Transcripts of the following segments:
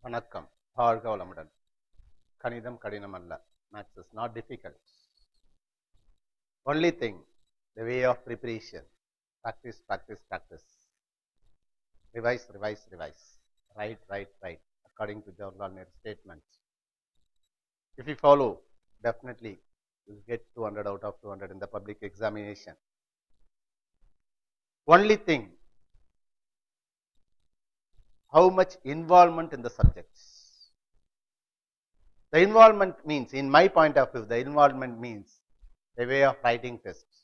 வணக்கம். வாழ்க வளமுடன். கணிதம் கடினம் அல்ல. Maths is not difficult. Only thing, the way of preparation. Practice, practice, practice. Revise, revise, revise. Write. According to Jawaharlal Nehru statement. If you follow, definitely you will get 200 out of 200 in the public examination. Only thing, how much involvement in the subjects. The involvement means, in my point of view, the involvement means the way of writing tests,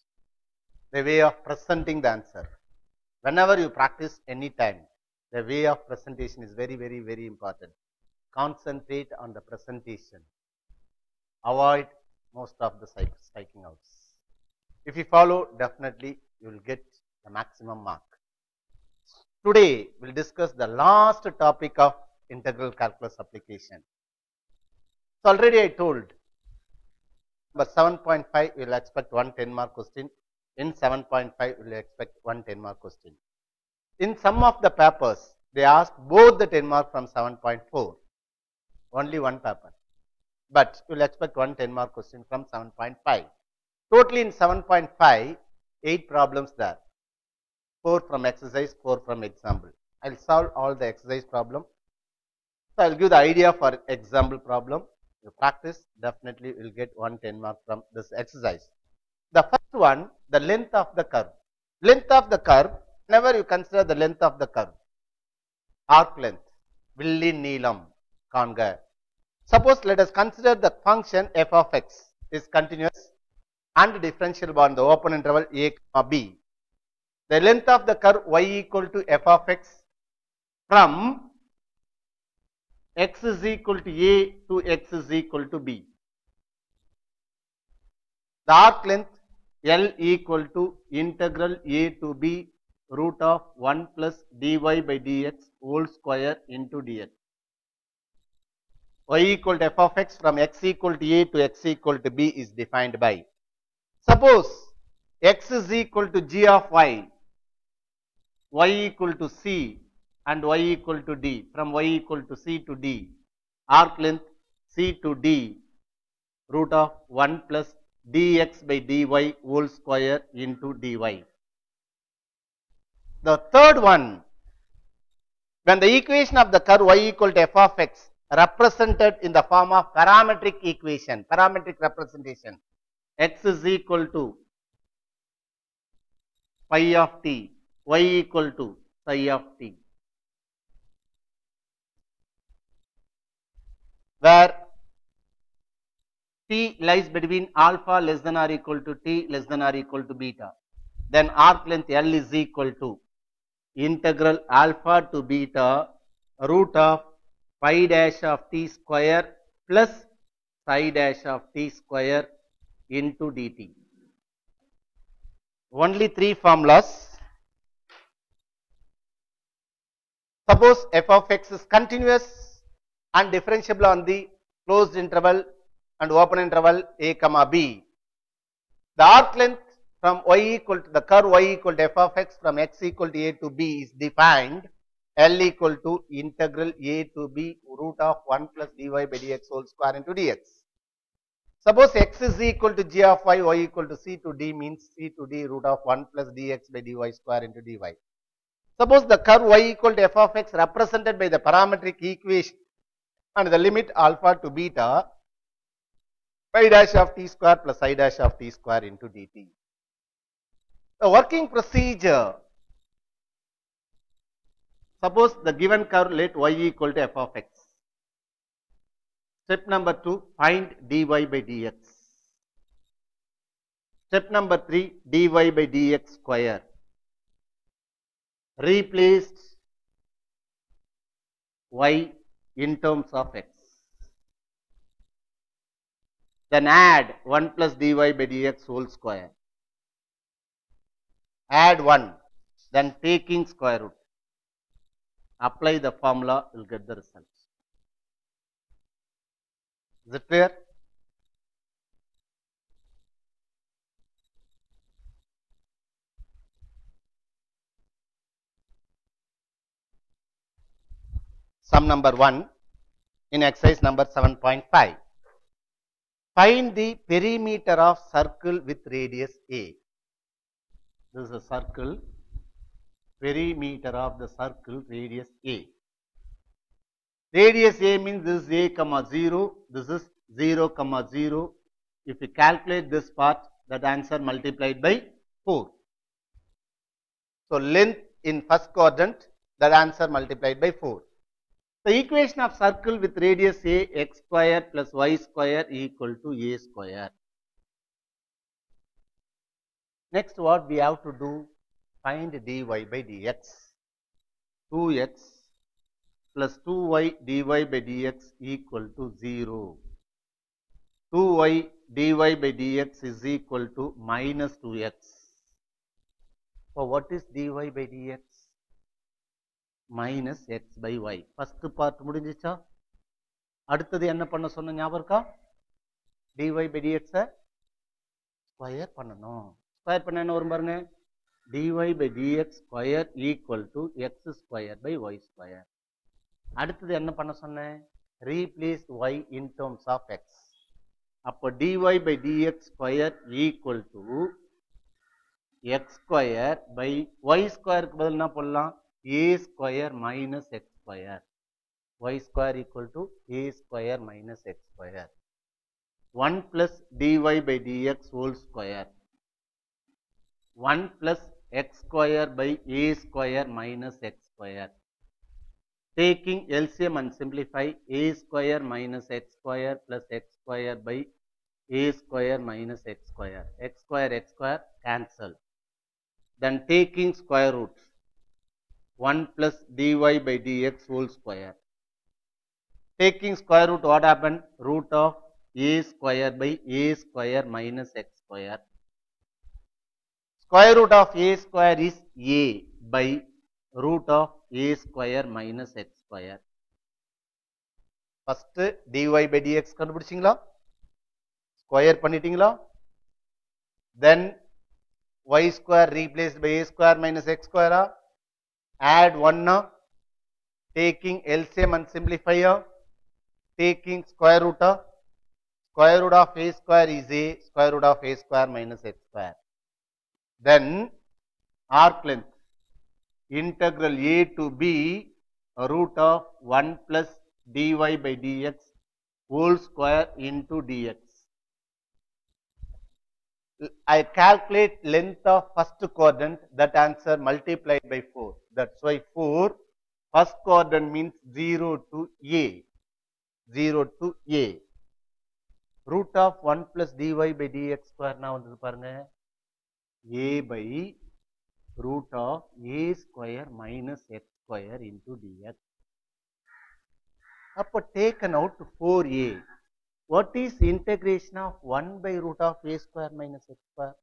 the way of presenting the answer. Whenever you practice any time, the way of presentation is very important. Concentrate on the presentation. Avoid most of the striking outs. If you follow, definitely you will get the maximum mark. Today, we'll discuss the last topic of integral calculus application. So already I told, but 7.5 we will expect one 10-mark question. In 7.5 we will expect one 10-mark question. In some of the papers, they asked both the 10-mark from 7.4. Only one paper. But we will expect one 10-mark question from 7.5. Totally in 7.5, 8 problems there. 4 from exercise, 4 from example. I will solve all the exercise problem. So I will give the idea for example problem. You practice, definitely will get one 10-mark from this exercise. The first one, the length of the curve. Length of the curve, whenever you consider the length of the curve, arc length, villi neelam, kanga. Suppose let us consider the function f of x is continuous and differentiable on the open interval a comma b. The length of the curve y equal to f of x from x is equal to a to x is equal to b. The arc length L equal to integral a to b root of 1 plus dy by dx whole square into dx. Y equal to f of x from x equal to a to x equal to b is defined by, suppose x is equal to g of y equal to c and y equal to d, from y equal to c to d, arc length c to d root of 1 plus dx by dy whole square into dy. The third one, when the equation of the curve y equal to f of x represented in the form of parametric equation, parametric representation, x is equal to phi of t, y equal to psi of t, where t lies between alpha less than or equal to t less than or equal to beta, then arc length L is equal to integral alpha to beta root of phi dash of t square plus psi dash of t square into dt. Only 3 formulas. Suppose f of x is continuous and differentiable on the closed interval and open interval a comma b. The arc length from y equal to the curve y equal to f of x from x equal to a to b is defined L equal to integral a to b root of 1 plus dy by dx whole square into dx. Suppose x is equal to g of y equal to c to d means c to d root of 1 plus dx by dy square into dy. Suppose the curve y equal to f of x represented by the parametric equation and the limit alpha to beta, phi dash of t square plus psi dash of t square into dt. The working procedure, suppose the given curve let y equal to f of x. Step number 2, find dy by dx. Step number 3, dy by dx square. Replace y in terms of x. Then add 1 plus dy by dx whole square. Add 1, then taking square root. Apply the formula, you will get the result. Is it clear? Sum number 1, in exercise number 7.5. Find the perimeter of circle with radius A. This is a circle, perimeter of the circle, radius A. Radius A means this is A comma 0, this is 0 comma 0. If you calculate this part, that answer multiplied by 4. So length in first quadrant, that answer multiplied by 4. The equation of circle with radius A, x square plus y square equal to A square. Next what we have to do? Find dy by dx. 2x plus 2y dy by dx equal to 0. 2y dy by dx is equal to minus 2x. So what is dy by dx? Minus x by y. First part முடிஞ்சிச்சா? அடுத்தது என்ன பண்ண சொன்ன ஞாபகம் இருக்கா? dy by dx square பண்ணணும். Square பண்ண என்ன வரும் பாருங்க? dy by dx square equal to x square by y square. அடுத்தது என்ன பண்ண சொன்னேன்? Replace y in terms of x. அப்போ dy by dx square equal to x square by y ஸ்கொயருக்கு பதில் என்ன போடலாம்? a square minus x square. Y square equal to a square minus x square. 1 plus dy by dx whole square. 1 plus x square by a square minus x square. Taking LCM and simplify, a square minus x square plus x square by a square minus x square. X square cancel. Then taking square root. 1 plus dy by dx whole square. Taking square root, what happened? Root of a square by a square minus x square. Square root of a square is a by root of a square minus x square. First dy by dx கண்டுபிடிச்சிங்களா? Square பண்ணிட்டீங்களா? Then y square replaced by a square minus x square. Add 1, taking LCM and simplifier, taking square root of a square is a square root of a square minus x square. Then arc length, integral a to b root of 1 plus dy by dx whole square into dx. I calculate length of first quadrant, that answer multiplied by 4. That's why 4, first quadrant means 0 to a. 0 to a. Root of 1 plus dy by dx square now வந்து பாருங்க. a by root of a square minus x square into dx. அப்போ taken out 4a. What is integration of 1 by root of a square minus x square?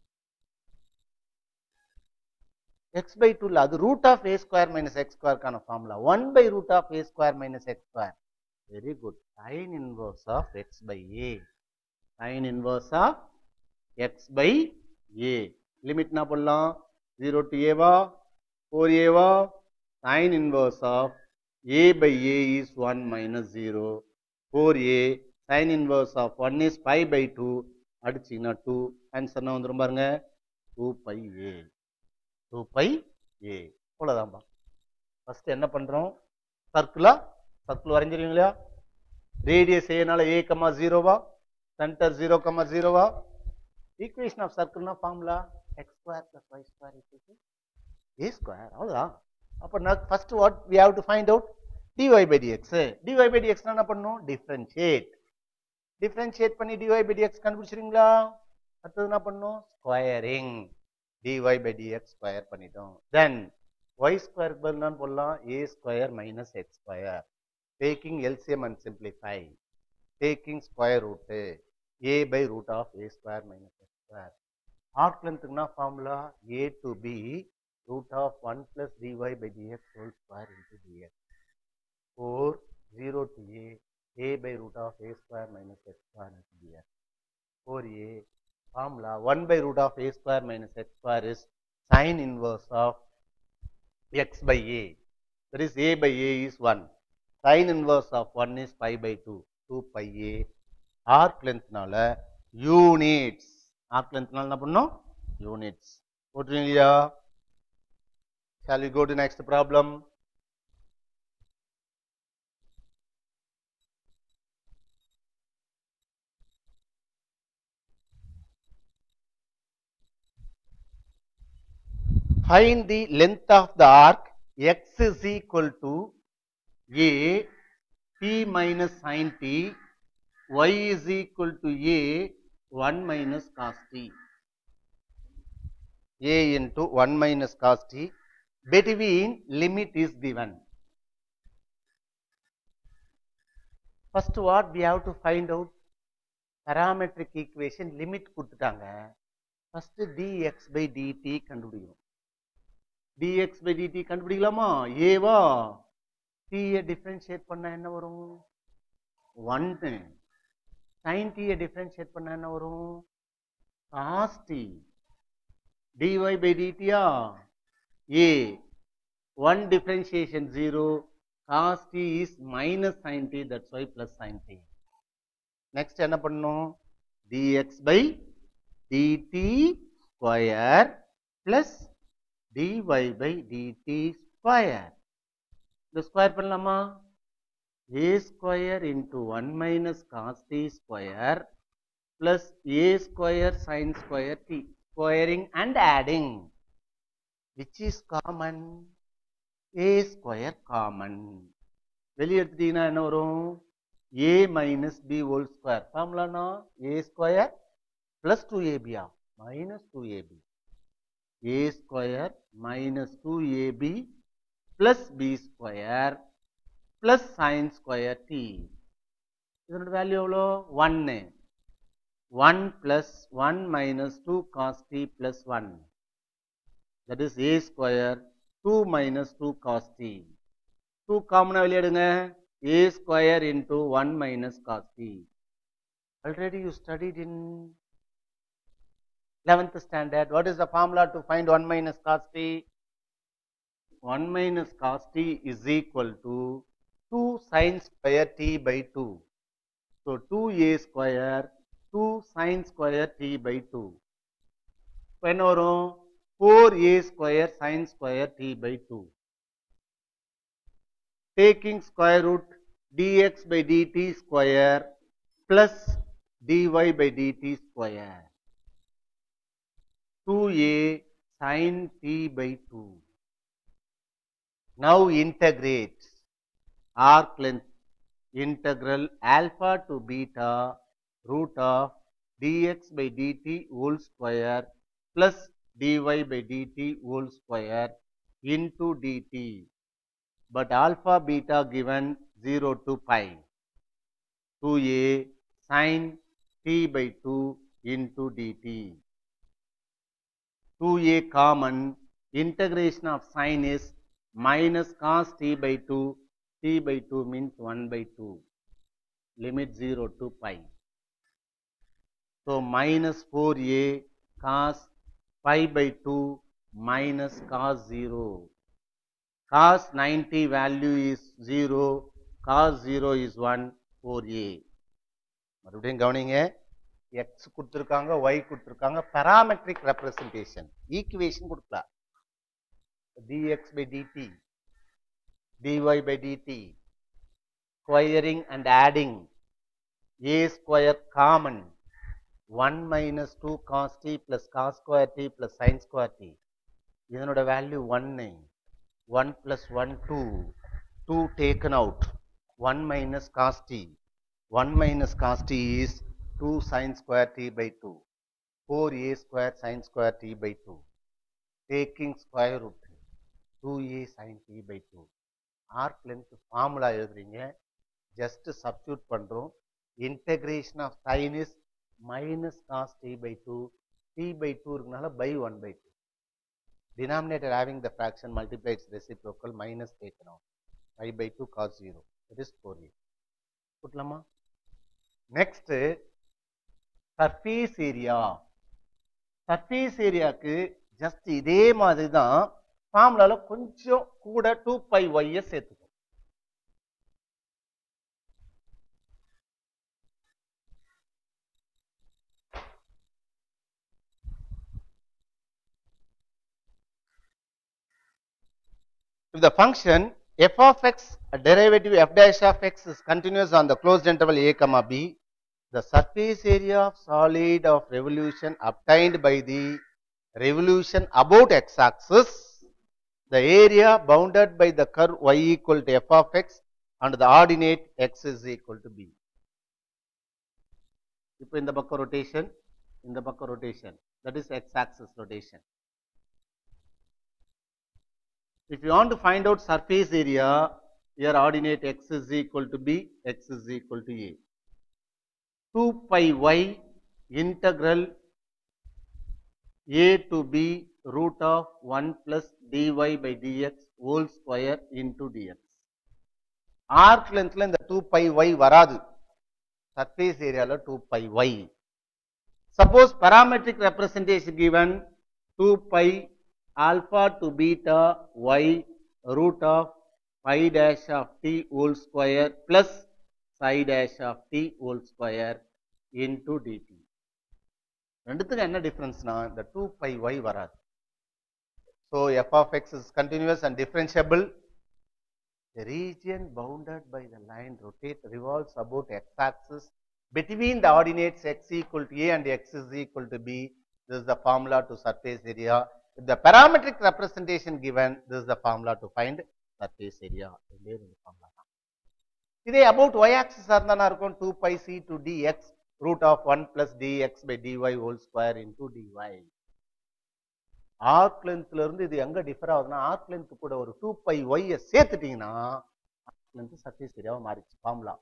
X by 2 la, அது root of a square minus x square கான formula. 1 by root of a square minus x square. Very good. Sin inverse of x by a. Sin inverse of x by a. Limit na போடலாம்? 0 to a வா? 4a வா? Sin inverse of a by a is 1 minus 0. 4a. Sin inverse of 1 is pi by 2. அடிச்சிங்கன்னா 2. Answer என்ன வந்துரும் பாருங்க? 2 pi a. 2 pi a. அவ்வளோதான்பா. First என்ன பண்றோம்? சர்க்கிளா? சர்க்கிள் வரைஞ்சிருவீங்களா? ரேடியஸ் ஏனால a, 0 வா? சென்டர் 0, 0 வா? ஈக்குவேஷன் ஆஃப் சர்க்கிள்னா formula x square plus y square equal to a square. அவ்வளோதான். அப்போ first what we have to find out dy by dx. dy by dx என்ன பண்ணணும்? டிஃபரன்ஷியேட். டிஃபரன்ஷியேட் பண்ணி dy by dx கண்டுபிடிச்சிருங்களா? அடுத்தது என்ன பண்ணணும்? Squaring. dy by dx square பண்ணிட்டோம். தென் y ஸ்கொயருக்கு பதில் என்னன்னு போடலாம்? a square minus x square. Taking LCM and simplify. Taking square root a by root of a square minus x square. Arc லென்த்துக்குனா formula a to b root of 1 plus dy by dx whole square into dx. 4, 0 to a by root of a square minus x square into dx. 4a, formula 1 by root of a square minus x square is sin inverse of x by a. That is a by a is 1. sin inverse of 1 is pi by 2. 2 pi a. Arc length நால units. Arc length நால என்ன பண்ணோம்? Units. போட்டுருவீங்களா? Shall we go to next problem? Find the length of the arc x is equal to a t minus sin t, y is equal to a 1 minus cos t. A into 1 minus cos t. Between limit is given. First what we have to find out? Parametric equation limit கொடுத்துட்டாங்க. First dx by dt கண்டுபிடிக்கணும். dx by dt கண்டுபிடிக்கலாமா? a வா t யை differentiate பண்ணா என்ன வரும்? 1. sin t யை differentiate பண்ணா என்ன வரும்? cos t. dy by dt yeah a 1 differentiation 0, cos t is minus sin t, that's why plus sin t. Next என்ன பண்ணணும்? dx by dt square plus dy by dt square. இந்த square பண்ணலாமா? a square into 1 minus cos t square plus a square sin square t. Squaring and adding. Which is common? a square common. வெளியே எடுத்துட்டீங்கன்னா என்ன வரும்? a minus b whole square. ஃபார்முலானா a square plus 2ab minus 2ab. a square minus 2ab plus b square plus sin square t. இதனோட value எவ்வளோ? 1. 1 plus 1 minus 2 cos t plus 1. That is a square 2 minus 2 cos t. 2 common வெளியே எடுங்க. a square into 1 minus cos t. Already you studied in 11th standard. What is the formula to find 1 minus cos t? 1 minus cos t is equal to 2 sin square t by 2. So 2a square 2 sin square t by 2. என்ன வரும்? 4a square sin square t by 2. Taking square root dx by dt square plus dy by dt square. 2a sin t by 2. Now integrate arc length integral alpha to beta root of dx by dt whole square plus dy by dt whole square into dt. But alpha beta given 0 to pi. 2a sin t by 2 into dt. 2a common. Integration of sin is minus cos t by 2. t by 2 means 1 by 2. Limit 0 to pi. So minus 4a cos pi by 2 minus cos 0. Cos 90 value is 0. Cos 0 is 1. 4a. மறுபடியும் கவனிங்க. x கொடுத்திருக்காங்க, y கொடுத்திருக்காங்க. parametric representation. equation கொடுக்கலாம். dx by dt, dy by dt, squaring and adding, a square common, 1 minus 2 cos t plus cos square t plus sin square t. இதனோட value 1. 1 plus 1 2. 2 taken out. 1 minus cos t. 1 minus cos t is 2 sin square t by 2. 4a square sin square t by 2. Taking square root 2a sin t by 2. Arc length formula எழுதுறீங்க. Just substitute பண்றோம். Integration of sin is minus cos t by 2. t by 2 இருக்கனால by 1 by 2. Denominator having the fraction multiply its reciprocal minus taken out. pi by 2 cos 0. That is 4a. போட்டலாமா? Next surface area. Surface areaக்கு just இதே மாதிரி தான் ஃபார்முலால கொஞ்சம் கூட 2 pi y சேர்த்துக்கும். if the function f of x, a derivative f dash of x is continuous on the closed interval a comma b, the surface area of solid of revolution obtained by the revolution about x-axis, the area bounded by the curve y equal to f of x and the ordinate x is equal to b. இப்போ இந்த பக்கம் rotation, இந்த பக்கம் rotation, that is x-axis rotation. If you want to find out surface area, here ordinate x is equal to b, x is equal to a. 2 pi y integral a to b root of 1 plus dy by dx whole square into dx. Arc length la இந்த 2 pi y வராது. Surface area la 2 pi y. Suppose parametric representation given 2 pi alpha to beta y root of pi dash of t whole square plus psi dash of t whole square into dt. ரெண்டுத்துக்கு என்ன டிஃபரன்ஸ்னா இந்த 2 pi y வராது. So f of x is continuous and differentiable. The region bounded by the line revolves about x-axis between the ordinates x equal to a and x is equal to b. This is the formula to surface area. If the parametric representation given, this is the formula to find surface area. இதே about y-axis இருந்தா இருக்கும் 2 pi c to dx root of 1 plus dx by dy whole square into dy. arc length ல இருந்து இது எங்க differ ஆகுதுன்னா arc length கூட ஒரு 2 pi y சேர்த்துட்டீங்கன்னா arc length surface area மாறிச்சு ஃபார்முலா.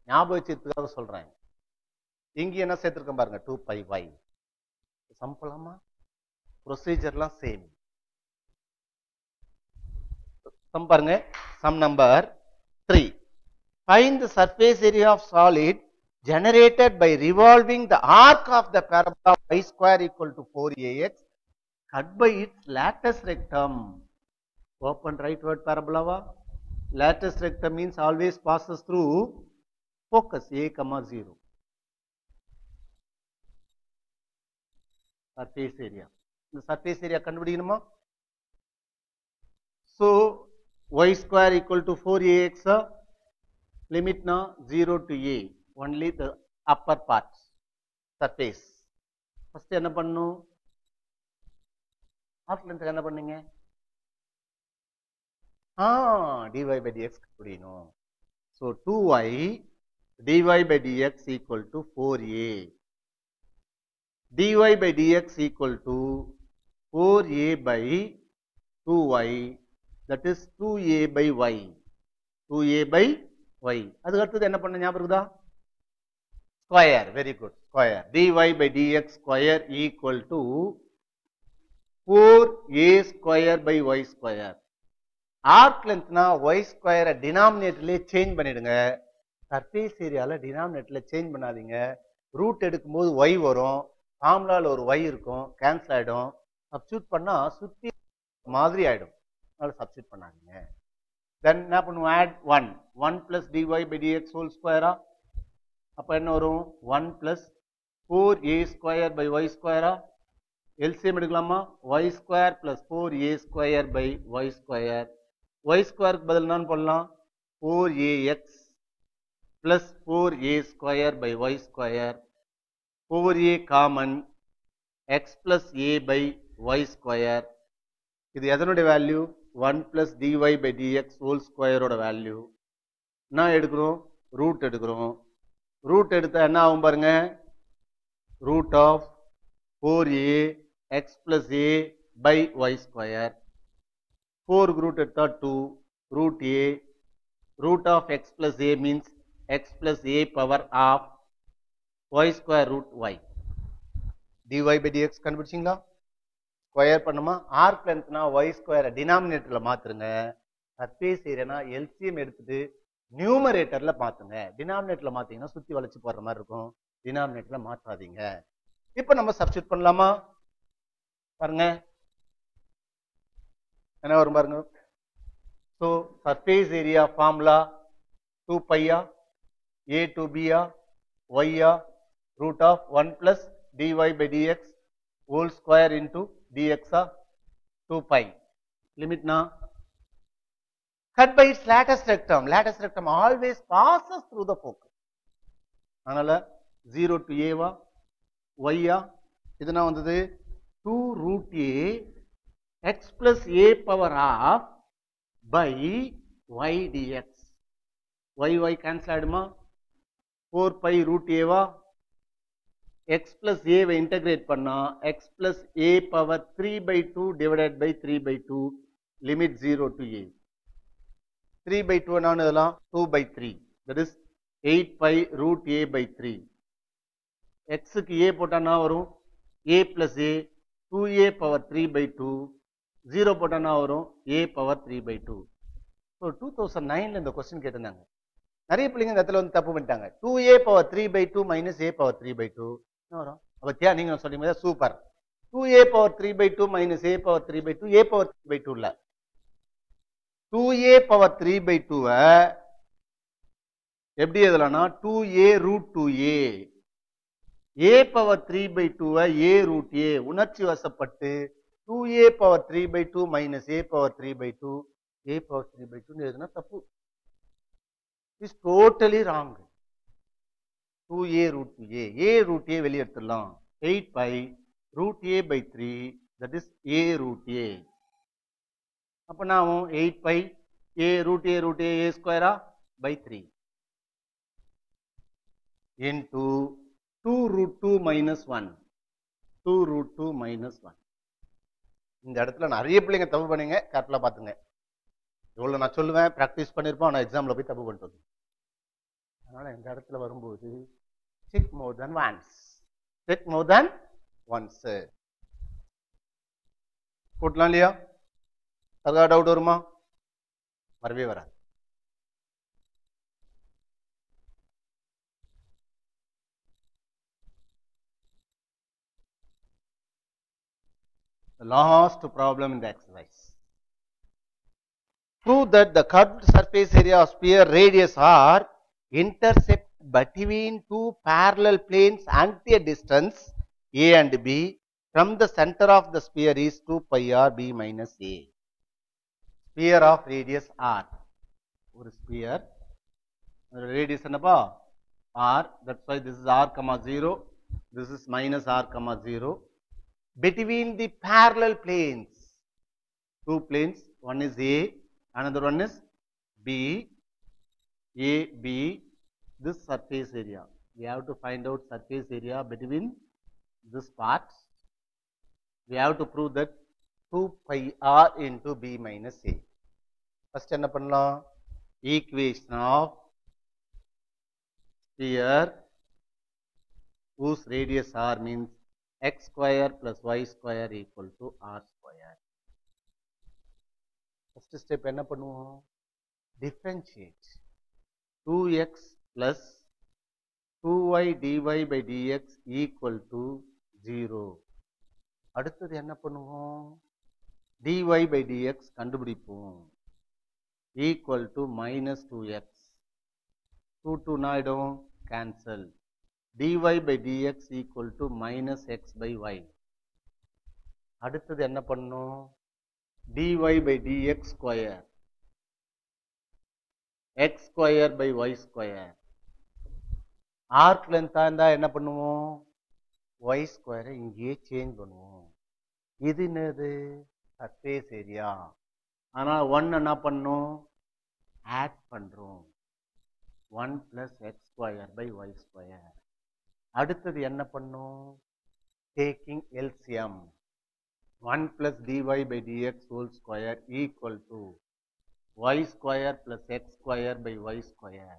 ஞாபகம் வச்சிருக்கிறதுக்காக சொல்றேன். இங்க என்ன சேர்த்திருக்கேன் பாருங்க 2 pi y. சம்பளமா ப்ரொசீஜர்லாம் சேம். சம் பாருங்க sum number 3. Find the surface area of solid generated by revolving the arc of the parabola y square equal to 4ax cut by its lattice rectum. Open rightward parabola. Lattice rectum means always passes through focus a comma 0. Surface area. The surface area கண்டுபிடிக்கணுமா? So y square equal to 4ax, limit na 0 to a, only the upper part surface. First என்ன பண்ணணும்? arc length என்ன பண்ணீங்க? dy by dx கண்டுபிடிக்கணும். So 2y dy by dx equal to 4a. dy by dx equal to 4a by 2y, that is 2a by y. 2a by y. அதுக்கு அடுத்தது என்ன பண்ண ஞாபகம் இருக்குதா? Square. Very good. Square. dy by dx square equal to 4a square by y square. arc length na y square denominatorல change பண்ணிடுங்க. Surface ஏரியால டினாமினேட்டர்ல சேஞ்ச் பண்ணாதீங்க. ரூட் எடுக்கும்போது y வரும். ஃபார்முலால ஒரு y இருக்கும். கேன்சல் ஆயிடும். சப்ஸ்டிட்யூட் பண்ணா சுத்தி மாதிரி ஆயிடும். அதனால சப்ஸ்டிட்யூட் பண்ணாதீங்க. தென் என்ன பண்ணுவோம்? add 1. 1 plus dy by dx whole square. அப்ப என்ன வரும்? 1 plus 4a square by y square. LCM எடுக்கலாமா? y square plus 4a square by y square. y square க்கு பதில் என்ன பண்ணலாம்? 4ax plus 4a square by y square. 4a common, x plus a by y square. இது எதனுடைய value? 1 plus dy by dx whole square ஓட value. என்ன எடுக்கிறோம்? Root எடுக்கிறோம். ரூட் எடுத்தா என்ன ஆகும் பாருங்க? root of 4a x plus a by y square. 4 root எடுத்தா 2 root a. root of x plus a means x plus a power of y square root y. dy by dx கண்டுபிடிச்சிங்களா? Square பண்ணுமா? arc length na y square டினாமினேட்டர்ல மாத்துருங்க. Surface ஏரியானா LCM எடுத்துட்டு நியூமரேட்டர்ல மாத்துங்க. டினாமினேட்டர்ல மாத்தீங்கன்னா சுத்தி வளைச்சு போடுற மாதிரி இருக்கும். டினாமினேட்டர்ல மாற்றாதீங்க. இப்போ நம்ம சப்ஸ்டிட்யூட் பண்ணலாமா? பாருங்க என்ன வரும் பாருங்க. So surface area formula 2 pi a to b y root of 1 plus dy by dx whole square into dx 2 pi. Limit na cut by its lattice rectum. Lattice rectum always passes through the focus. அதனால 0 to a வா y ஆ இதுனா வந்தது 2 root a x plus a power of by y dx. y cancel ஆயிடுமா 4 pi root a வா x plus a why integrate பண்ணா x plus a power 3 by 2 divided by 3 by 2 limit 0 to a. 3 by 2 என்ன எழுதலாம் 2 by 3, that is 8 pi root a by 3. x க்கு a போட்டா என்ன வரும் a plus a 2a power 3 by 2, 0 போட்டா என்ன வரும் a power 3 by 2. ஸோ 2009 இந்த கொஸ்டின் கேட்டிருந்தாங்க. நிறைய பிள்ளைங்க இந்த இடத்துல வந்து தப்பு பண்ணிட்டாங்க. 2a power 3 by 2 minus a power 3 by 2 என்ன வரும்? அப்பத்தியா நீங்க சொல்லுங்க super. 2a power 3 by 2 minus a power 3 by 2 a power 3 by 2 இல்ல 2a power 3 by 2 எப்படி எழுதலாம்னா 2a root 2a a power 3 by 2 a root a உணர்ச்சி வசப்பட்டு 2a power 3 by 2 minus a power 3 by 2 a power 3 by 2 எழுதுனா தப்பு. Is totally wrong. 2a root 2a a root a வெளிய எடுத்துடலாம் 8 pi root a by 3, that is a root a. அப்ப நாமும் 8 pi a root a square by 3 into 2 root 2 minus 1. 2 root 2 minus 1. இந்த இடத்துல நிறைய பிள்ளைங்க தப்பு பண்ணீங்க, கரெக்டா பாத்துங்க. இவ்வளவு நான் சொல்லுவேன், பிராக்டிஸ் பண்ணிருப்போம், ஆனா எக்ஸாம்ல போய் தப்பு பண்ணிட்டு வந்தோம். அதனால இந்த இடத்துல வரும்போது check more than once. Check more than once. போட்டலாம் இல்லையா? அதுக்காக டவுட் வருமா? வரவே வராது. The last problem in the exercise. Prove that the curved surface area of sphere radius r intercept between two parallel planes at a distance a and b from the center of the sphere is 2 pi r b minus a. Sphere of radius r. ஒரு sphere. Radius என்னப்பா? r. That's why this is r comma 0. This is minus r comma 0. Between the parallel planes. Two planes. One is a. Another one is b. A, b. This surface area. We have to find out surface area between this part. We have to prove that 2 pi r into b minus a. First என்ன பண்ணலாம்? Equation of sphere whose radius r means x square plus y square equal to r square. First step என்ன பண்ணுவோம்? Differentiate. 2x plus 2y dy by dx equal to 0. அடுத்தது என்ன பண்ணுவோம்? dy by dx கண்டுபிடிப்போம். Equal to minus 2x. 2 நாயிடும் cancel. dy by dx equal to minus x by y. அடுத்தது என்ன பண்ணும்? dy by dx square. x square by y square. arc length இருந்தா என்ன பண்ணுவோம்? y square இங்கேயே சேஞ்ச் பண்ணுவோம். இது என்னது? Surface area. ஆனால் 1 என்ன பண்ணும்? ஆட் பண்றோம். 1 plus x square by y square. அடுத்தது என்ன பண்ணும்? taking LCM. 1 plus dy by dx whole square equal to y square plus x square by y square.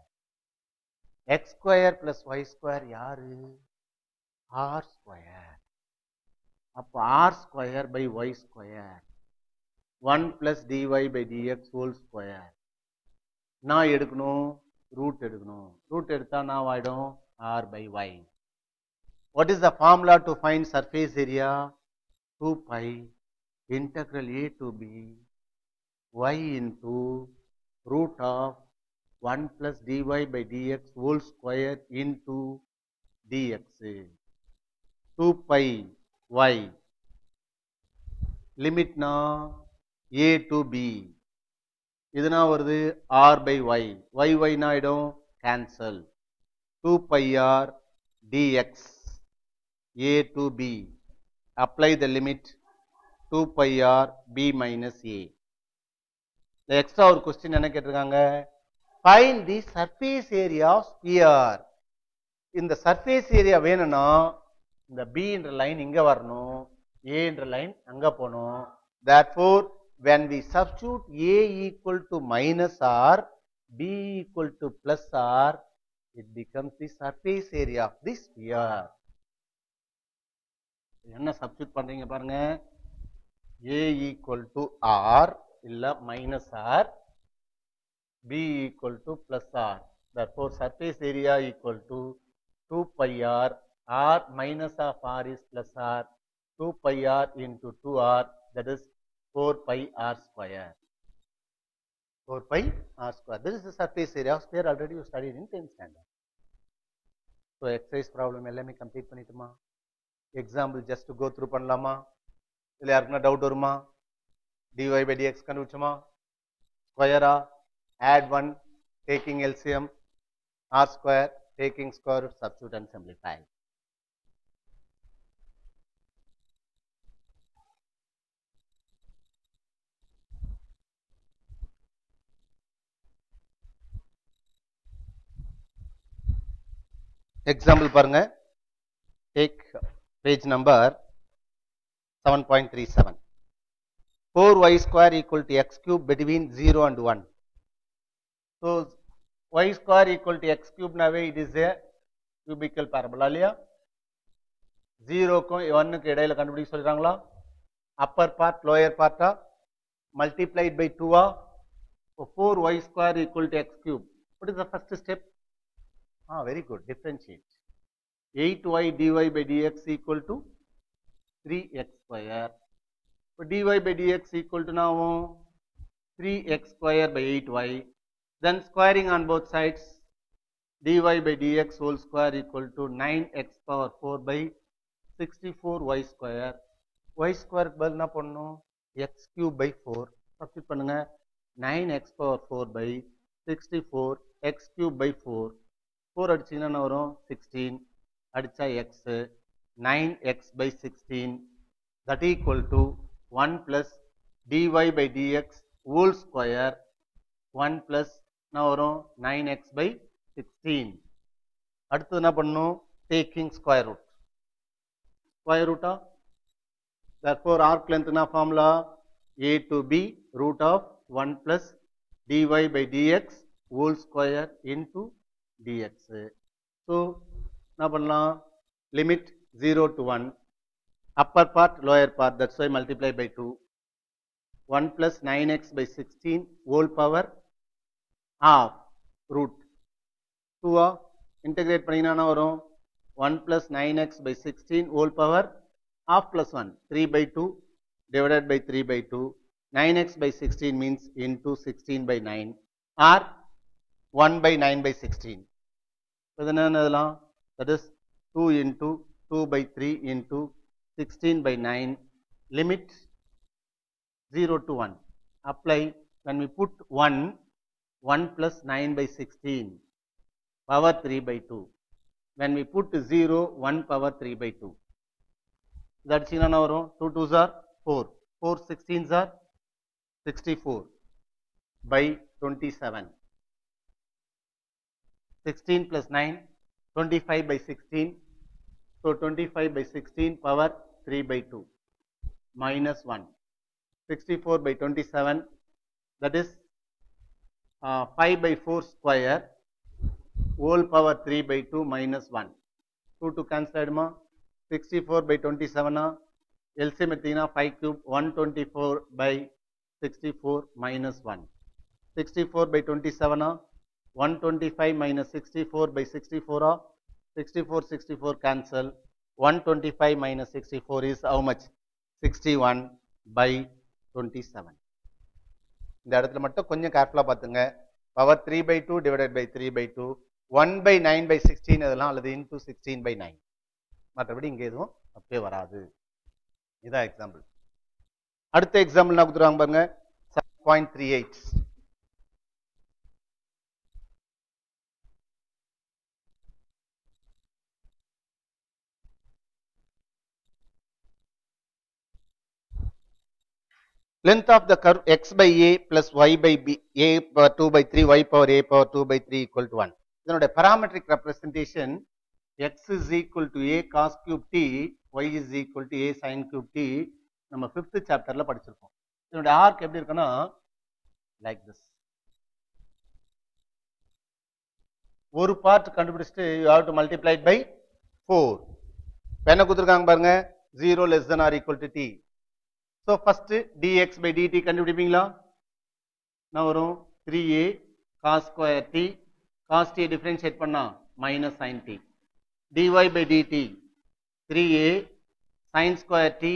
x square plus y square யாரு? r square. அப்ப r square by y square. 1 plus dy by dx whole square. நான் எடுக்கணும், root எடுக்கணும். Root எடுத்தா நான் ஆயிடும் r by y. What is the formula to find surface area? 2 pi integral a to b y into root of 1 plus dy by dx whole square into dx. 2 pi y. Limit na a to b. இதுனா வருது r by y. y னா ஆயிடும் cancel. 2 pi r dx a to b. Apply the limit 2 pi r b minus a. The extra ஒரு question என்ன கேட்டிருக்காங்க? Find the surface area of sphere. இந்த surface area வேணும்னா இந்த b என்ற line இங்க வரணும், a என்ற லைன் அங்க போணும். Therefore, when we substitute a equal to minus r, b equal to plus r, it becomes the surface area of the sphere. என்ன சப்ஸ்டிட் பண்றீங்க பாருங்க, a equal to r இல்ல minus r, b equal to plus r. Therefore, surface area equal to 2 pi r, r minus of r is plus r, 2 pi r into 2r, that is 4 pi r square. 4 pi r square. This is the surface area of sphere. Already you studied in 10th standard. So, exercise problem எல்லாமே complete பண்ணிட்டுமா? Example just to go through பண்ணலாமா? இல்ல யாருக்குன்னா doubt வருமா? dy by dx கண்டுபிடிச்சோமா? ஸ்கொயரா? Add 1, taking LCM, r square, taking square root, substitute and simplify. Example பாருங்க, take page number 7.37. 4y square equal to x cube between 0 and 1. So, y square equal to x cube nave, it is a cubical parabola இல்லையா? 0 க்கும் 1 க்கு இடையில கண்டுபிடிக்க சொல்றாங்களா? upper part lower part multiplied by 2 4y square equal to x cube. What is the first step? Very good, differentiate. 8y dy by dx equal to 3x square. So, dy by dx equal to now 3x square by 8y. Then squaring on both sides, dy by dx whole square equal to 9x power 4 by 64y square. Y square பதில் என்ன பண்ணணும்? x cube by 4. Substitute பண்ணுங்க. 9x power 4 by 64 x cube by 4. 4 அடிச்சீங்கன்னா என்ன வரும்? 16. அடிச்சா x. 9x by 16. That equal to 1 plus dy by dx whole square. 1 plus என்ன வரும்? 9x by 16. அடுத்து என்ன பண்ணணும்? Taking square root. Square root of, therefore arc length என்ன formula? a to b root of 1 plus dy by dx whole square into dx. So, என்ன பண்ணலாம்? Limit 0 to 1. Upper part, lower part, that's why multiply by 2. 1 plus 9x by 16 whole power half root 2 integrate பண்ணீங்கன்னா வரும் 1 plus 9x by 16 whole power half plus 1 3 by 2 divided by 3 by 2. 9x by 16 means into 16 by 9 or 1 by 9 by 16. So, that is 2 into 2 by 3 into 16 by 9. Limit 0 to 1. Apply. When we put 1, 1 plus 9 by 16 power 3 by 2. When we put 0, 1 power 3 by 2. That's 2 2s are 4. 4 16s are 64 by 27. 16 plus 9, 25 by 16. So, 25 by 16 power 3 by 2 minus 1. 64 by 27, that is 5 by 4 square whole power 3 by 2 minus 1. 2 to cancel 64 by 27 LCM 5 cube 124 by 64 minus 1. 64 by 27 125 minus 64 by 64 64 64 cancel. 125 minus 64 is how much? 61 by 27. இந்த இடத்துல மட்டும் கொஞ்சம் கேர்ஃபுல்லா பாத்துங்க. power 3 by 2 divided by 3 by 2, 1 by 9 by 16 இதெல்லாம் அல்லது into 16 by 9. மற்றபடி இங்க எதுவும் அப்பே வராது. இதான் எக்ஸாம்பிள். அடுத்த எக்ஸாம்பிள் நான் கொடுத்துருவாங்க பாருங்க 7.38. Length of the curve x by a plus y by b, a power 2 by 3, y power a power 2 by 3 equal to 1. இதனுடைய parametric representation x is equal to a cos cube t, y is equal to a sin cube t. நம்ம 5th chapterல படிச்சிருக்கோம். இதனுடைய arc எப்படி இருக்குன்னா like this. ஒரு part கண்டுபிடிச்சிட்டு you have to multiply it by 4. என்ன கொடுத்திருக்காங்க பாருங்க 0 less than or equal to t. So first dx by dt கண்டுபிடிப்பீங்களா? நான் வரும் 3a cos square t, cos t differentiate பண்ணா minus sin t. dy by dt 3a sin square t,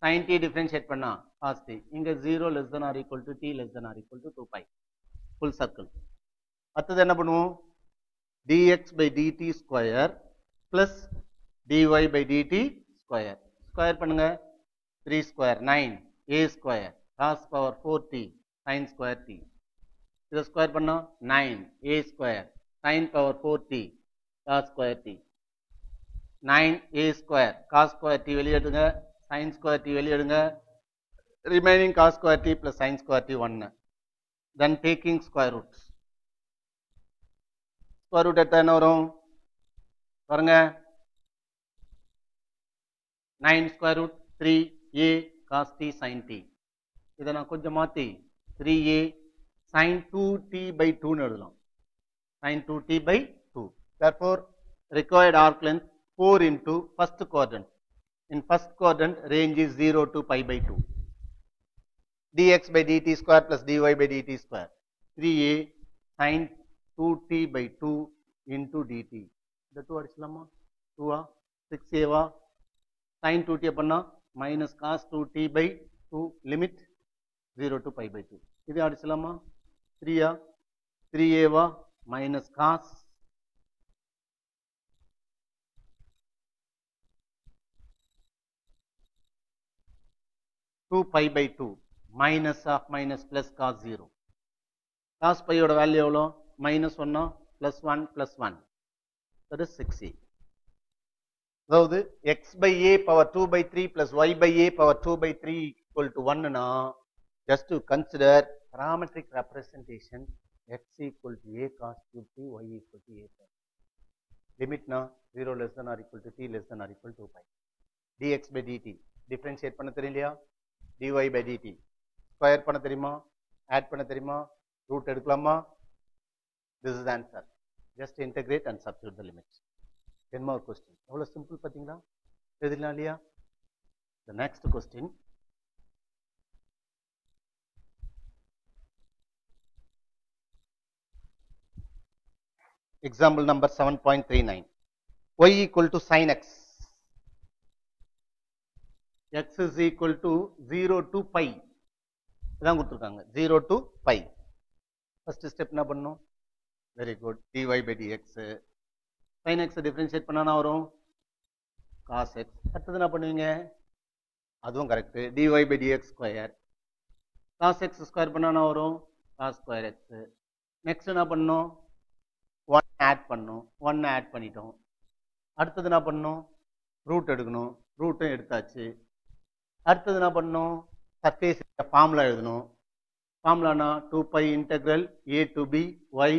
sin t differentiate பண்ணா cos t. இங்க 0 less than or equal to t less than or equal to 2 pi. Full circle. அடுத்தது என்ன பண்ணுவோம்? dx by dt square plus dy by dt square. Square பண்ணுங்க 3 square 9 a square cos power 4t sin square t. இதை square பண்ணா 9 a square sin power 4t cos square t. 9 a square cos square t வெளியே எடுங்க, sin square t வெளியே எடுங்க, remaining cos square t plus sin square t 1. Then taking square roots. Square root எடுத்தா என்ன வரும் பாருங்க 9 square root 3a cos t sin t. இதை நான் கொஞ்சம் மாத்தி 3a sin 2t by 2 னு எழுதலாம். sin 2t by 2. Therefore required arc length 4 into first quadrant. In first quadrant range is 0 to pi by 2. dx by dt square plus dy by dt square 3a sin 2t by 2 into dt. இந்த 2 அடிச்சலாமா 2 6a வா sin 2t பண்ணா minus cos 2t by 2 limit 0 to pi by 2. இது அடிச்சலாமா 3a வா minus cos 2 pi by 2 minus of minus plus cos 0. cos pi ஓட value எவ்வளோ minus 1 plus 1 plus 1. That is 6a. அதாவது x by a power 2 by 3 plus y by a power 2 by 3 equal to 1 னா just to consider parametric representation x equal to a cos cube t, y equal to a sin. Limit na 0 less than or equal to t less than or equal to 2 pi. dx by dt differentiate பண்ண தெரியலையா? dy by dt square பண்ண தெரியுமா? add பண்ண தெரியுமா? root எடுக்கலாமா? This is the answer. Just integrate and substitute the limits. 10 more question. எவ்வளவு simple பாத்தீங்களா? எழுதலாம் இல்லையா? The next question. Example number 7.39. y equal to sin x. x is equal to 0 to pi. இதான் கொடுத்திருக்காங்க 0 to pi. First step என்ன பண்ணணும்? Very good. dy by dx. sin x differentiate பண்ணா என்ன வரும்? cos x. அடுத்தது என்ன பண்ணுவீங்க? அதுவும் correct. dy by dx square. cos x square பண்ணா என்ன வரும்? cos square x. நெக்ஸ்ட் என்ன பண்ணணும்? 1 ஆட் பண்ணணும். 1 ஆட் பண்ணிட்டோம். அடுத்தது என்ன பண்ணணும்? ரூட் எடுக்கணும். ரூட்டும் எடுத்தாச்சு. அடுத்தது என்ன பண்ணணும்? சர்ஃபேஸ் ஃபார்முலா எழுதணும். ஃபார்முலானா 2 pi integral a to b y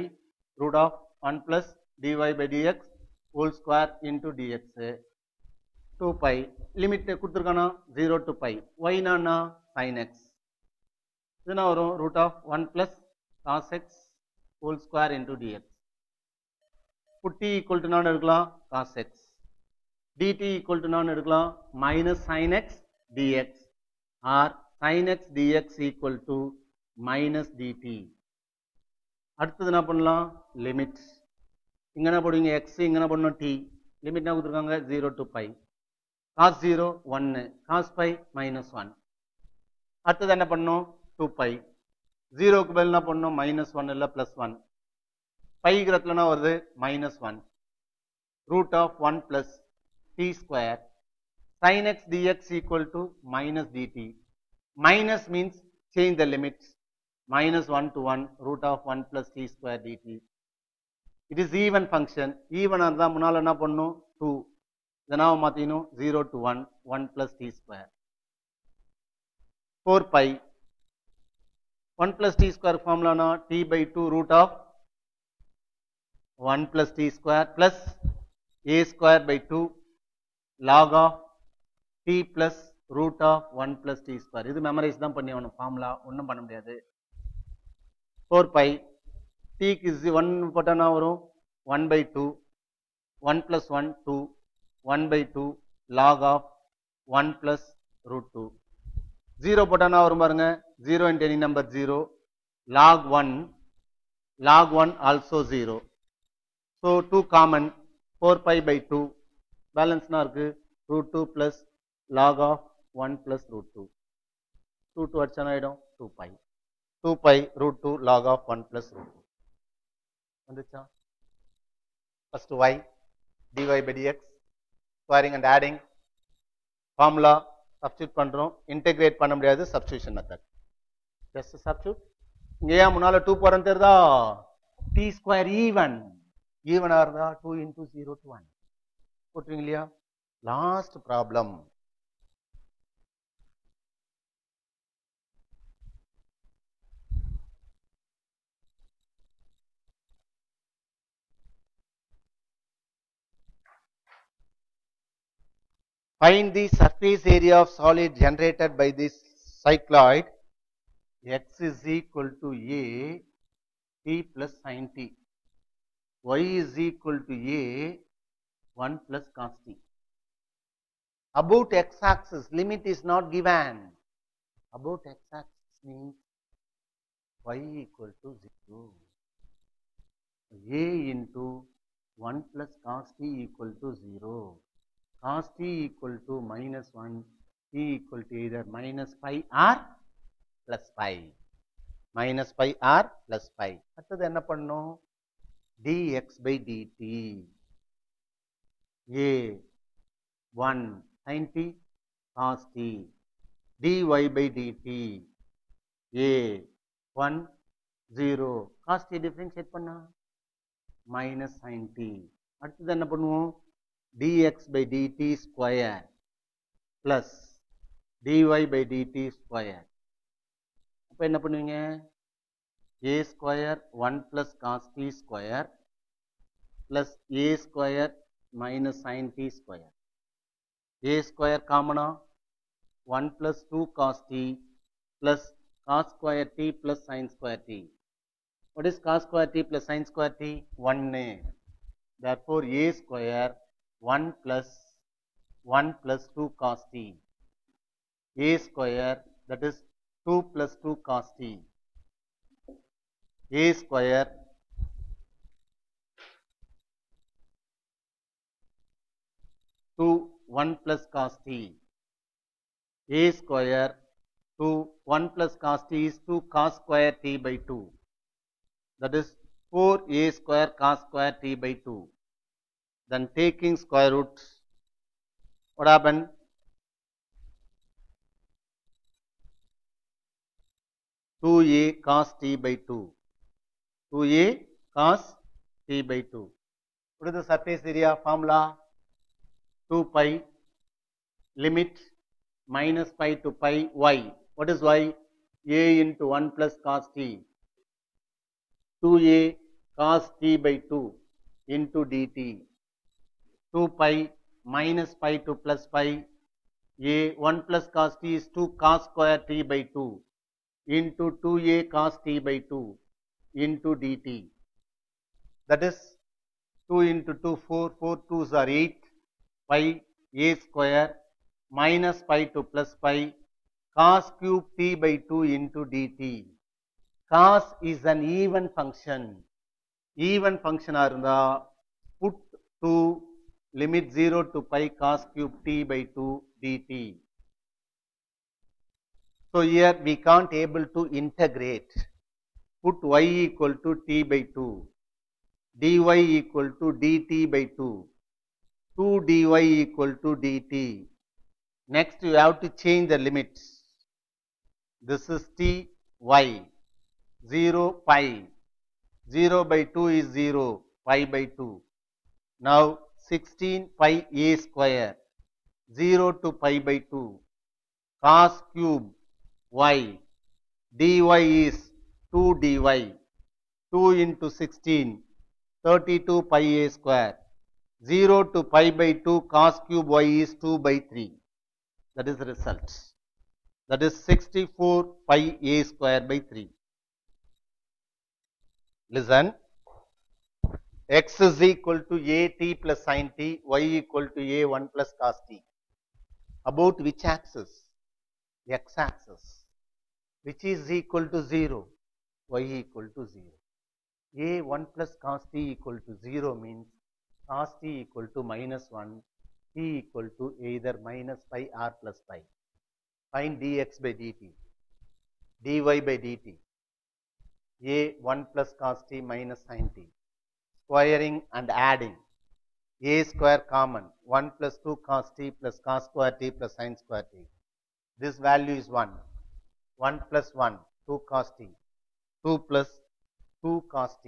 root of 1 plus dy by dx whole square into dx. 2 pi limit கொடுத்துருக்கானா 0 to pi. y நானா sin x. இதுனா வரும் root of 1 plus cos x whole square into dx. put t equal to நான் எடுக்கலாம் cos x. dt equal to நான் எடுக்கலாம் minus sin x dx or sin x dx equal to minus dt. அடுத்தது என்ன பண்ணலாம்? Limit. இங்க என்ன போடுவீங்க? x இங்க என்ன பண்ணணும்? t. லிமிட் என்ன கொடுத்துருக்காங்க? 0 to pi. cos 0 1, cos pi minus 1. அடுத்தது என்ன பண்ணணும்? 2 pi. 0க்கு பதில் என்ன பண்ணணும்? minus 1 இல்ல plus 1. பைங்கிறதுல என்ன வருது? minus 1. root of 1 plus t square sin x dx equal to minus dt. Minus means change the limits. Minus 1 to 1 root of 1 plus t square dt. It is even function. Even இருந்தா முன்னால என்ன பண்ணணும்? 2. இதை நாம மாத்தினோம் 0 to 1 1 plus t square. 4 pi 1 plus t square formula na t by 2 root of 1 plus t square plus a square by 2 log of t plus root of 1 plus t square. இது memorise தான் பண்ணி ஆகணும் formula, ஒன்றும் பண்ண முடியாது. 4 pi t க்கு 1 போட்டோன்னா வரும் 1 by 2 1 plus 1 2 1 by 2 log of 1 plus root 2. 0 போட்டோன்னா வரும் பாருங்க, 0 into any number 0 log 1 also 0. So 2 common 4 pi by 2 balance na irukku root 2 plus log of 1 plus root 2. 2 அடிச்சனா ஆயிடும் 2 pi root 2 log of 1 plus root 2 வந்துச்சா? First y dy by dx squaring and adding formula substitute பண்றோம். integrate பண்ண முடியாது, substitution method. just substitute. இங்க ஏன் முன்னால 2 போறன்னு தெரியுதா? t square even ஆ இருந்தா 2 into 0 to 1 போட்டுருங்க இல்லையா? Last problem. Find the surface area of solid generated by this cycloid. X is equal to a t plus sin t. Y is equal to a 1 plus cos t. About x-axis, limit is not given. About x-axis means y equal to 0. A into 1 plus cos t equal to 0. Cos t equal to minus 1, t equal to either minus pi or plus pi. Minus pi or plus pi. அடுத்தது என்ன பண்ணணும்? dx by dt. A 1 sin t cos t. dy by dt. A 1 0 cos t differentiate பண்ணா minus sin t. அடுத்தது என்ன பண்ணுவோம்? dx by dt square plus dy by dt square. அப்ப என்ன பண்ணுவீங்க? a square 1 plus cos t square plus a square minus sin t square. a square common 1 plus 2 cos t plus cos square t plus sin square t. What is cos square t plus sin square t? 1. Therefore a square 1 plus 2 cos t. A square, that is 2 plus 2 cos t. A square 2 1 plus cos t. A square 2 1 plus cos t is 2 cos square t by 2. That is 4 a square cos square t by 2. Then taking square root, what happened? Two a cos t by 2. 2a cos t by 2. What is the surface area formula? 2 pi limit minus pi to pi y. What is y? A into 1 plus cos t. 2a cos t by 2 into dt. 2 pi minus pi to plus pi. A 1 plus cos t is 2 cos square t by 2 into 2a cos t by 2 into dt. That is 2 into 2 4, 4 2s are 8 pi a square minus pi to plus pi cos cube t by 2 into dt. Cos is an even function. Even function arunda put to limit 0 to pi cos cube t by 2 dt. So here we can't able to integrate. Put y equal to t by 2. Dy equal to dt by 2. 2 dy equal to dt. Next you have to change the limits. This is t y. 0 pi. 0 by 2 is 0. Pi by 2. Now 16 pi a square. 0 to pi by 2. Cos cube y. dy is 2 dy. 2 into 16, 32 pi a square. 0 to pi by 2 cos cube y is 2 by 3. That is the result. That is 64 pi a square by 3. Listen. X is equal to a t plus sin t, y equal to a 1 plus cos t. About which axis? X axis. Which is equal to 0? Y equal to 0. A 1 plus cos t equal to 0 means cos t equal to minus 1, t equal to either minus pi or plus pi. Find dx by dt, dy by dt. A 1 plus cos t minus sin t. Squaring and adding. A square common. 1 plus 2 cos t plus cos square t plus sin square t. This value is 1. 1 plus 1, 2 cos t. 2 plus 2 cos t.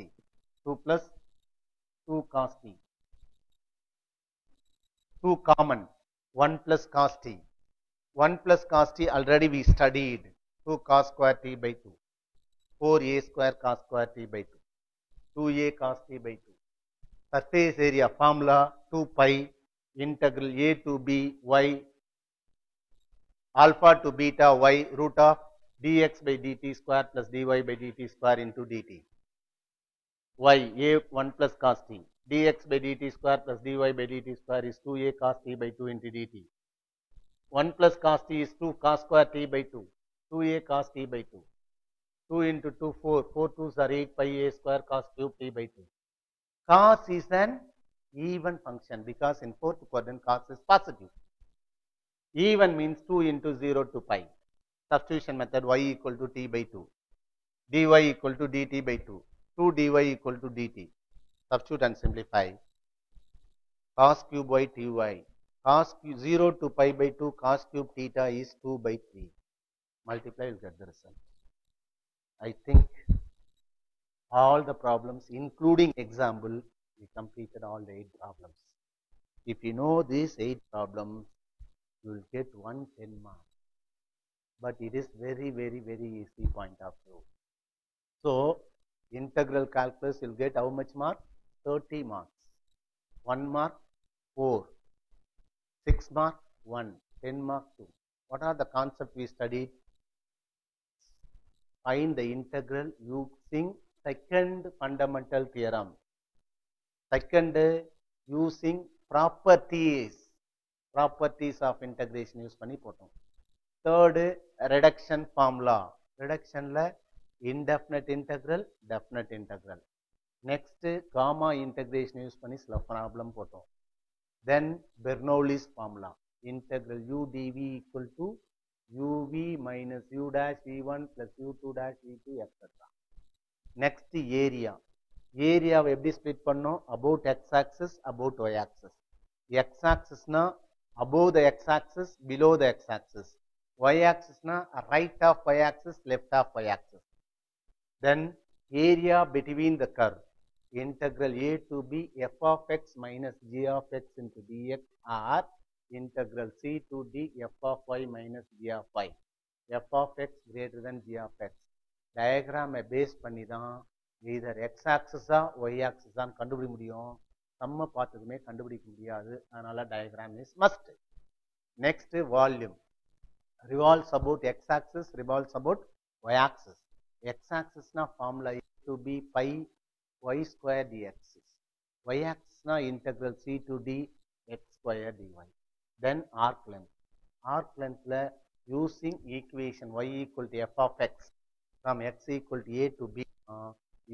2 plus 2 cos t. 2 common. 1 plus cos t. 1 plus cos t already we studied. 2 cos square t by 2. 4a square cos square t by 2. 2a cos t by 2. Surface area formula 2 pi integral a to b y alpha to beta y root of dx by dt square plus dy by dt square into dt. Y a 1 plus cos t dx by dt square plus dy by dt square is 2a cos t by 2 into dt. 1 plus cos t is 2 cos square t by 2. 2a cos t by 2. 2 into 2 4. 4 2s are 8 pi a square cos cube t by 2. Cos is an even function because in fourth quadrant cos is positive. Even means 2 into 0 to pi. Substitution method y equal to t by 2. Dy equal to dt by 2. 2 dy equal to dt. Substitute and simplify. Cos cube y ty. Cos 0 to pi by 2 cos cube theta is 2 by 3. Multiply, you'll get the result. I think all the problems, including example, we completed all the 8 problems. If you know these 8 problems, you will get 110 marks. But it is very, very, very easy point of view. So, integral calculus, you'll get how much mark? 30 marks. 1 mark, 4. 6 mark, 1. 10 mark, 2. What are the concepts we studied? Find the integral using second fundamental theorem. Second, using properties of integration use பண்ணி போட்டோம். Third, reduction formula. Reduction la indefinite integral, definite integral. Next, gamma integration use பண்ணி சில problem போட்டோம். Then Bernoulli's formula. Integral u dv equal to uv minus u dash v1 plus u2 dash v2 etc. Next, area. Area எப்படி split பண்ணோம்? About x axis, about y axis. X axis na above the x axis, below the x axis. Y axis na right of y axis, left of y axis. Then area between the curve. Integral a to b f of x minus g of x into dx or integral c to d f of y minus g of y. F of x greater than g of x. Diagram base பண்ணி தான் either x axis y axis கண்டுபிடிக்க முடியும். சம்ம பார்த்ததுமே கண்டுபிடிக்க முடியாது. அதனால diagram is must. Next, volume. Revolves about x axis, revolves about y axis. X axis na formula to be pi y square dx. Y axis na integral c to d x square dy. Then arc length. Arc length la using equation y equal to f of x from x equal to a to b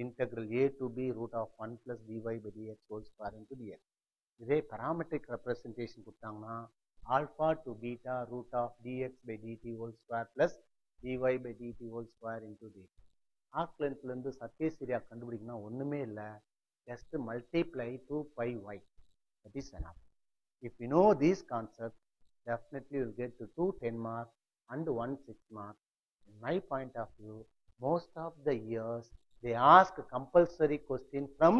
integral a to b root of 1 plus dy by dx whole square into dx. இதே parametric representation கொடுத்தாங்கன்னா alpha to beta root of dx by dt whole square plus dy by dt whole square into dt. Arc length இருந்து surface area கண்டுபிடிக்கணும் ஒண்ணுமே இல்லை. Just multiply 2 pi y. That is enough. If you know these concepts, definitely you will get to 2 10 marks and 1 6 marks. In my point of view, most of the years they ask compulsory question from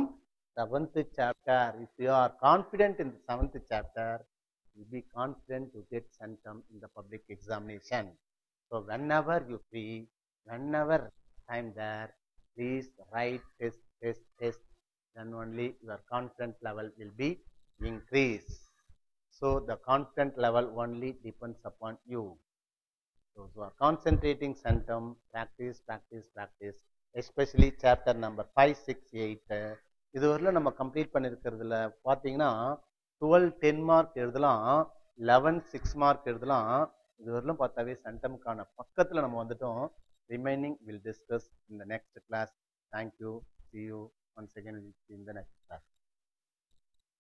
7th chapter. If you are confident in the 7th chapter, you will be confident to get centum in the public examination. So whenever you free, whenever time there, please write test, then only your confidence level will be increased. So the confidence level only depends upon you. So you are concentrating centum, practice, especially chapter number 5, 6, 8. இதுவரையிலும் நம்ம complete பண்ணியிருக்கிறதுல பார்த்தீங்கன்னா 12 10 mark எழுதலாம், 11 6 mark எழுதலாம். இதுவரையிலும் பார்த்தாவே சென்டமுக்கான பக்கத்தில் நம்ம வந்துட்டோம். Remaining will discuss in the next class. Thank you. See you once again in the next class.